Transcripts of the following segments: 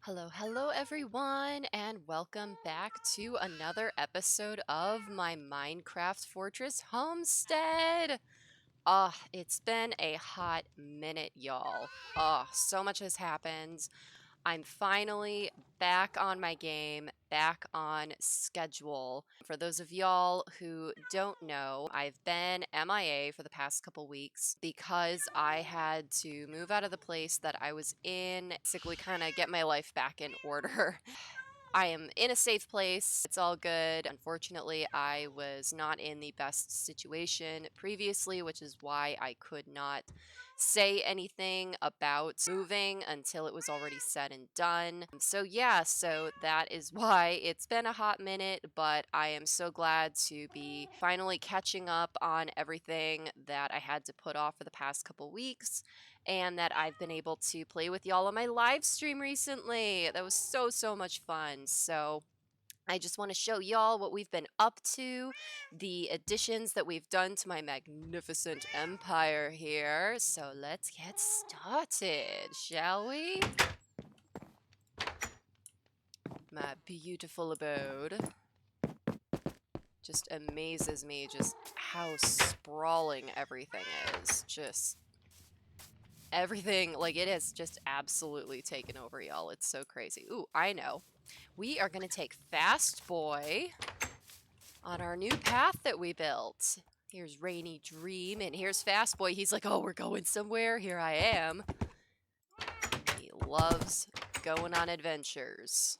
Hello, hello everyone, and welcome back to another episode of my Minecraft Fortress Homestead. It's been a hot minute, y'all. So much has happened. I'm finally back on my game, back on schedule. For those of y'all who don't know, I've been MIA for the past couple weeks because I had to move out of the place that I was in, basically kind of get my life back in order. I am in a safe place. It's all good. Unfortunately, I was not in the best situation previously, which is why I could not say anything about moving until it was already said and done. So yeah, so that is why it's been a hot minute, but I am so glad to be finally catching up on everything that I had to put off for the past couple weeks and that I've been able to play with y'all on my live stream recently. That was so much fun. So I just want to show y'all what we've been up to, the additions that we've done to my magnificent empire here. So let's get started, shall we? My beautiful abode just amazes me just how sprawling everything is. Just everything, like, it has just absolutely taken over, y'all. It's so crazy. Ooh, I know. We are going to take Fast Boy on our new path that we built. Here's Rainy Dream, and here's Fast Boy. He's like, oh, we're going somewhere. Here I am. He loves going on adventures.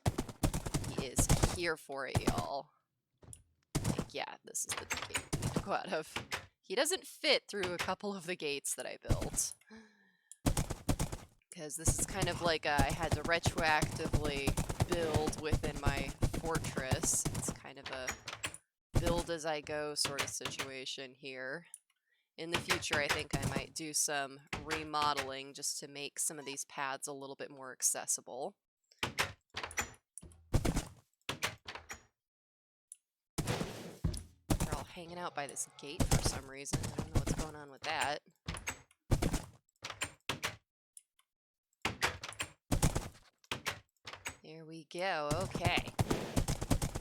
He is here for it, y'all. Like, yeah, this is the gate we need to go out of. He doesn't fit through a couple of the gates that I built. Because this is kind of like I had to retroactively build within my fortress. It's kind of a build as I go sort of situation here. In the future, I think I might do some remodeling just to make some of these paths a little bit more accessible. They're all hanging out by this gate for some reason. I don't know what's going on with that. Here we go. Okay.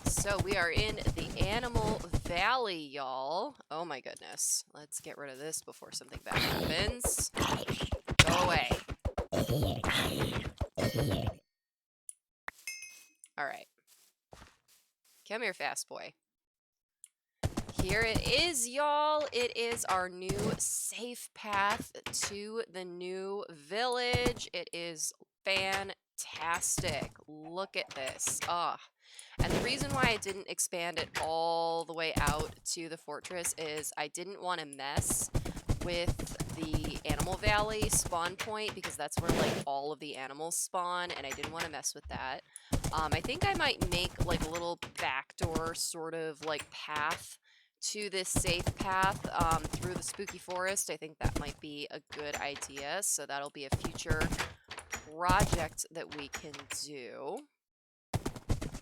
So we are in the Animal Valley, y'all. Oh my goodness. Let's get rid of this before something bad happens. Go away. Alright. Come here, Fast Boy. Here it is, y'all. It is our new safe path to the new village. It is fantastic. Look at this. And the reason why I didn't expand it all the way out to the fortress is I didn't want to mess with the Animal Valley spawn point because that's where like all of the animals spawn, and I didn't want to mess with that. I think I might make like a little backdoor sort of like path to this safe path through the spooky forest. I think that might be a good idea, so that'll be a future project that we can do.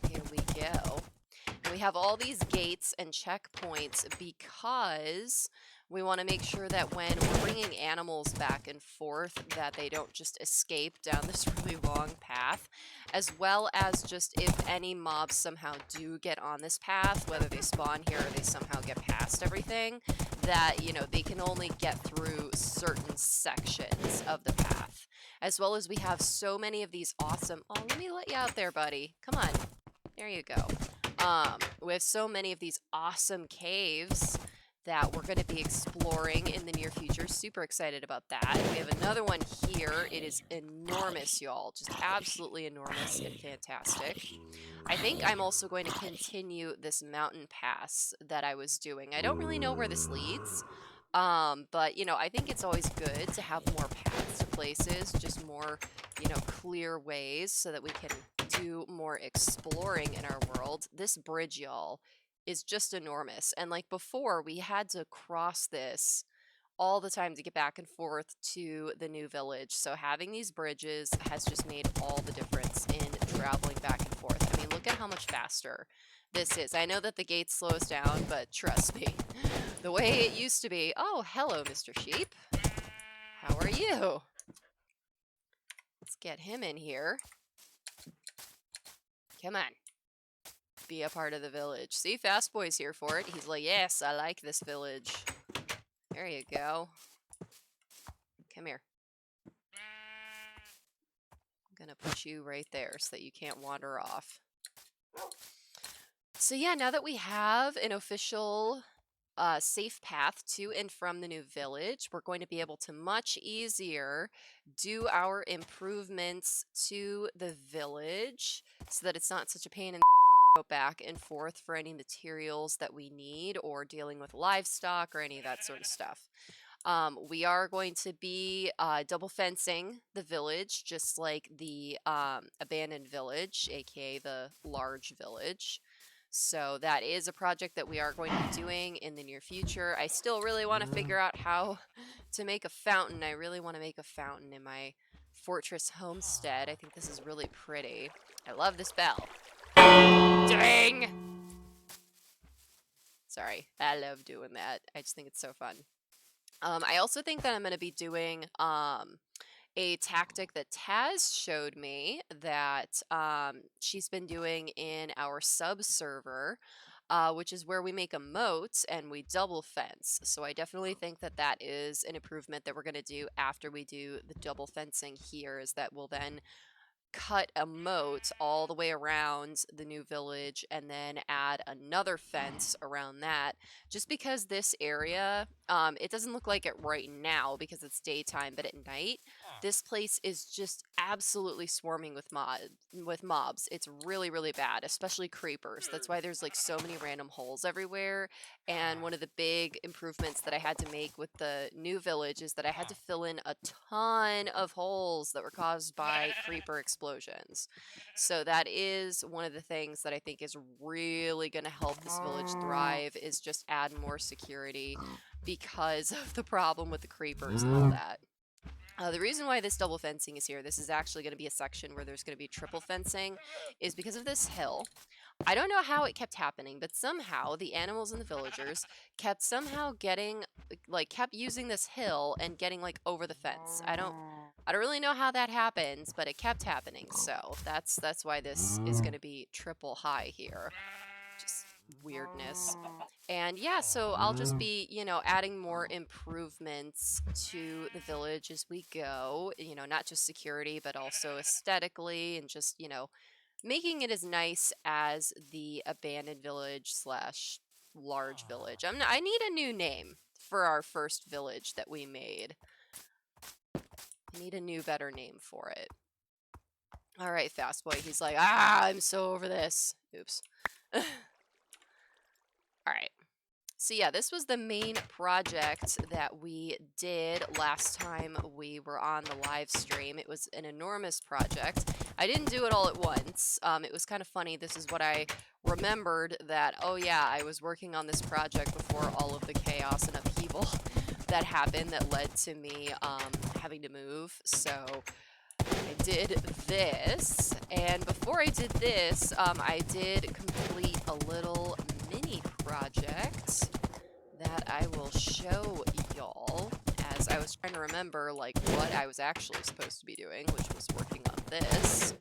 Here we go. And we have all these gates and checkpoints because we want to make sure that when we're bringing animals back and forth that they don't just escape down this really long path, as well as just if any mobs somehow do get on this path, whether they spawn here or they somehow get past everything, that, you know, they can only get through certain sections of the path. As well as we have so many of these awesome... Oh, let me let you out there, buddy. Come on. There you go. We have so many of these awesome caves that we're going to be exploring in the near future. Super excited about that. We have another one here. It is enormous, y'all. Just absolutely enormous and fantastic. I think I'm also going to continue this mountain pass that I was doing. I don't really know where this leads, but, you know, I think it's always good to have more paths to places, just more, you know, clear ways so that we can do more exploring in our world. This bridge, y'all, is just enormous. And like before, we had to cross this all the time to get back and forth to the new village. So having these bridges has just made all the difference in traveling back and forth. I mean, look at how much faster this is. I know that the gate slows down, but trust me, the way it used to be. Oh, hello, Mr. Sheep. How are you? Let's get him in here. Come on. Be a part of the village. See, Fast Boy's here for it. He's like, yes, I like this village. There you go. Come here. I'm gonna put you right there so that you can't wander off. So yeah, now that we have an official safe path to and from the new village, we're going to be able to much easier do our improvements to the village so that it's not such a pain in the go back and forth for any materials that we need or dealing with livestock or any of that sort of stuff. We are going to be double fencing the village, just like the abandoned village, aka the large village. So that is a project that we are going to be doing in the near future. I still really want to figure out how to make a fountain. I really want to make a fountain in my Fortress Homestead. I think this is really pretty. I love this bell. Dang! Sorry, I love doing that. I just think it's so fun. I also think that I'm going to be doing a tactic that Taz showed me that she's been doing in our sub server, which is where we make a moat and we double fence. So I definitely think that that is an improvement that we're going to do after we do the double fencing here, is that we'll then cut a moat all the way around the new village and then add another fence around that, just because this area, it doesn't look like it right now because it's daytime, but at night this place is just absolutely swarming with mobs. It's really, really bad, especially creepers. That's why there's like so many random holes everywhere. And one of the big improvements that I had to make with the new village is that I had to fill in a ton of holes that were caused by creeper explosions. So that is one of the things that I think is really going to help this village thrive, is just add more security because of the problem with the creepers and all that. The reason why this double fencing is here, this is actually going to be a section where there's going to be triple fencing, is because of this hill. I don't know how it kept happening, but somehow the animals and the villagers kept somehow getting, like, kept using this hill and getting, like, over the fence. I don't really know how that happens, but it kept happening. So that's why this is going to be triple high here. Just weirdness. And yeah, so I'll just be, adding more improvements to the village as we go, not just security, but also aesthetically, and just, making it as nice as the abandoned village slash large village. I need a new name for our first village that we made. I need a new, better name for it. All right, Fast Boy. He's like, I'm so over this. Oops. All right. So yeah, this was the main project that we did last time we were on the live stream. It was an enormous project. I didn't do it all at once. It was kind of funny. This is what I remembered, that, oh yeah, I was working on this project before all of the chaos and upheaval that happened that led to me having to move. So I did this, and before I did this, I did complete a little mini project that I will show y'all, as I was trying to remember, like, what I was actually supposed to be doing, which was working on this.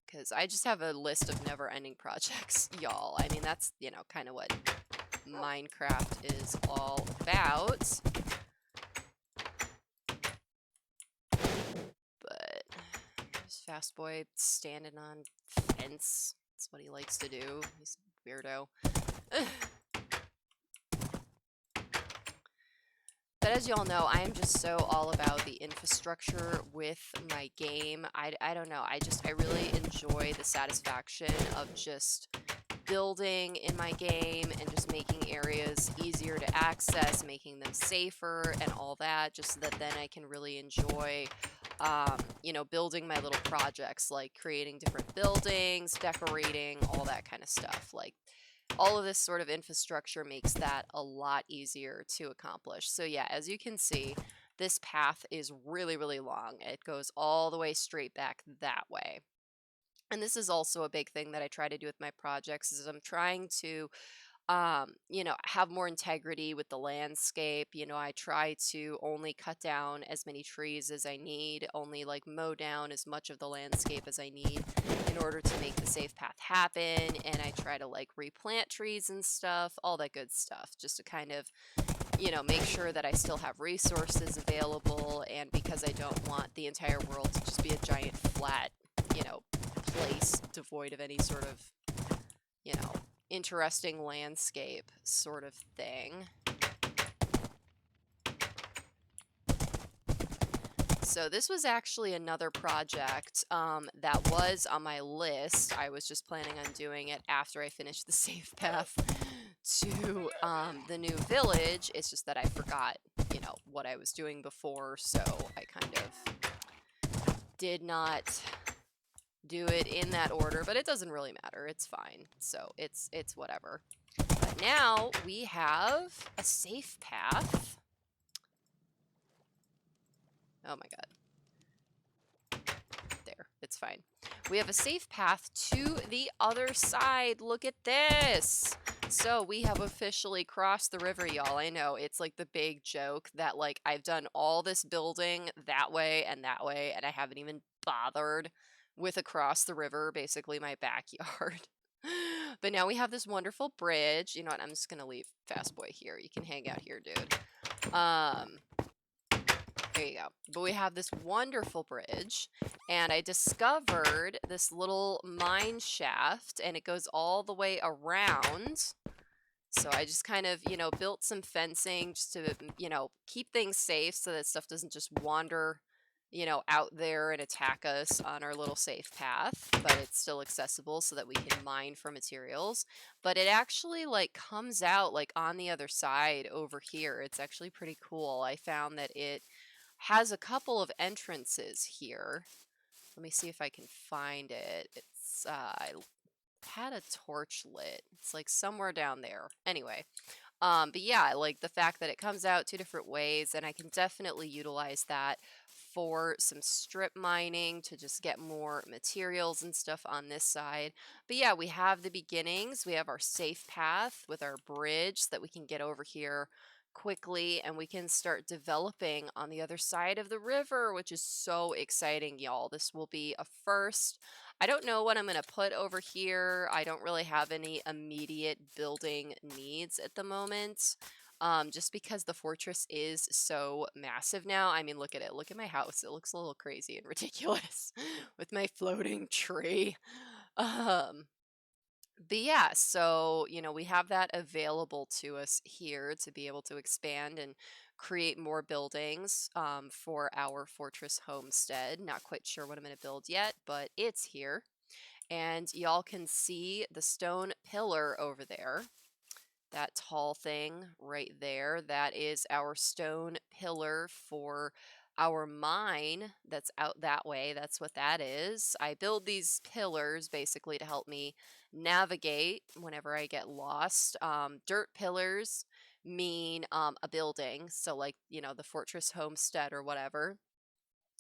Because I just have a list of never-ending projects, y'all. I mean, that's, kind of what Minecraft is all about. But there's Fast Boy standing on fence. That's what he likes to do. He's a weirdo. But as y'all know, I am just so all about the infrastructure with my game. I don't know. I really enjoy the satisfaction of just building in my game and just making areas easier to access, making them safer and all that, just so that then I can really enjoy, building my little projects, like creating different buildings, decorating, all that kind of stuff. Like, all of this sort of infrastructure makes that a lot easier to accomplish. So yeah, as you can see, this path is really, really long. It goes all the way straight back that way. And this is also a big thing that I try to do with my projects, is I'm trying to you know, have more integrity with the landscape. You know, I try to only cut down as many trees as I need, only like mow down as much of the landscape as I need in order to make the safe path happen. And I try to like replant trees and stuff, all that good stuff, just to kind of, you know, make sure that I still have resources available. And because I don't want the entire world to just be a giant flat, you know, place devoid of any sort of, you know, interesting landscape sort of thing. So this was actually another project that was on my list. I was just planning on doing it after I finished the safe path to the new village. It's just that I forgot, you know, what I was doing before, so I kind of did not do it in that order, but it doesn't really matter. It's fine. So it's whatever. But now we have a safe path. Oh my god. There, it's fine. We have a safe path to the other side. Look at this. So we have officially crossed the river, y'all. I know, it's like the big joke that like I've done all this building that way, and I haven't even bothered with across the river, basically my backyard. But now we have this wonderful bridge. You know what? I'm just gonna leave Fast Boy here. You can hang out here, dude. There you go. But we have this wonderful bridge, and I discovered this little mine shaft, and it goes all the way around. So I just kind of, you know, built some fencing just to, you know, keep things safe so that stuff doesn't just wander, you know, out there and attack us on our little safe path, but it's still accessible so that we can mine for materials. But it actually like comes out like on the other side over here. It's actually pretty cool. I found that it has a couple of entrances here. Let me see if I can find it. It's I had a torch lit. It's like somewhere down there. Anyway, but yeah, like the fact that it comes out two different ways, and I can definitely utilize that for some strip mining to just get more materials and stuff on this side. But yeah, we have the beginnings. We have our safe path with our bridge so that we can get over here quickly, and we can start developing on the other side of the river, which is so exciting, y'all. This will be a first. I don't know what I'm going to put over here. I don't really have any immediate building needs at the moment, just because the fortress is so massive now. I mean, look at it. Look at my house. It looks a little crazy and ridiculous with my floating tree. But yeah, so, you know, we have that available to us here to be able to expand and create more buildings for our Fortress Homestead. Not quite sure what I'm going to build yet, but it's here. And y'all can see the stone pillar over there. That tall thing right there, that is our stone pillar for our mine that's out that way. That's what that is. I build these pillars basically to help me navigate whenever I get lost. Dirt pillars mean a building, so like, you know, the Fortress Homestead or whatever.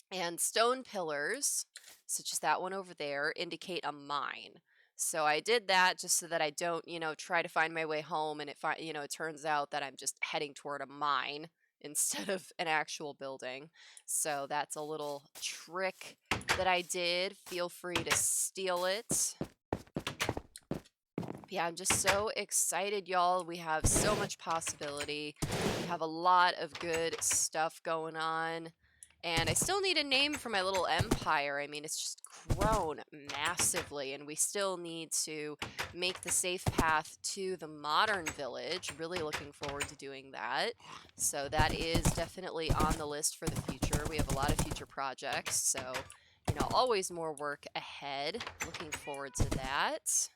And stone pillars, such as that one over there, indicate a mine. So I did that just so that I don't, you know, try to find my way home and you know, it turns out that I'm just heading toward a mine instead of an actual building. So that's a little trick that I did. Feel free to steal it. Yeah, I'm just so excited, y'all. We have so much possibility. We have a lot of good stuff going on. And I still need a name for my little empire. I mean, it's just grown massively, and we still need to make the safe path to the modern village. Really looking forward to doing that. So that is definitely on the list for the future. We have a lot of future projects, so, you know, always more work ahead. Looking forward to that.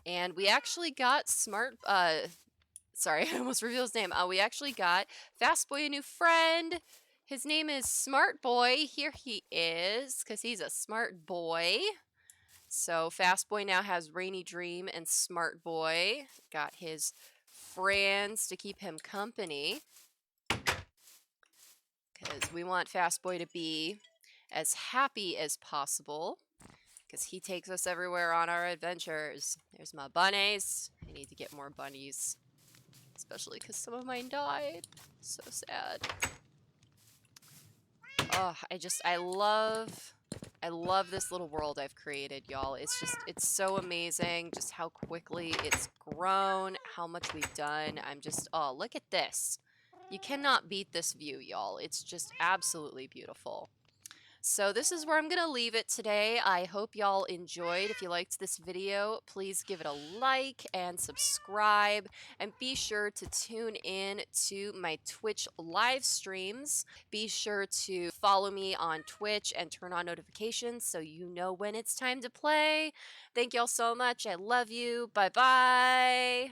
And we actually got sorry, I almost revealed his name. We actually got Fast Boy a new friend. His name is Smart Boy. Here he is, because he's a smart boy. So Fast Boy now has Rainy Dream and Smart Boy. Got his friends to keep him company, because we want Fast Boy to be as happy as possible, because he takes us everywhere on our adventures. There's my bunnies. I need to get more bunnies, especially because some of mine died. So sad. Oh, I love this little world I've created, y'all. It's so amazing just how quickly it's grown, how much we've done. Oh, look at this. You cannot beat this view, y'all. It's just absolutely beautiful. So this is where I'm going to leave it today. I hope y'all enjoyed. If you liked this video, please give it a like and subscribe. And be sure to tune in to my Twitch live streams. Be sure to follow me on Twitch and turn on notifications so you know when it's time to play. Thank y'all so much. I love you. Bye-bye.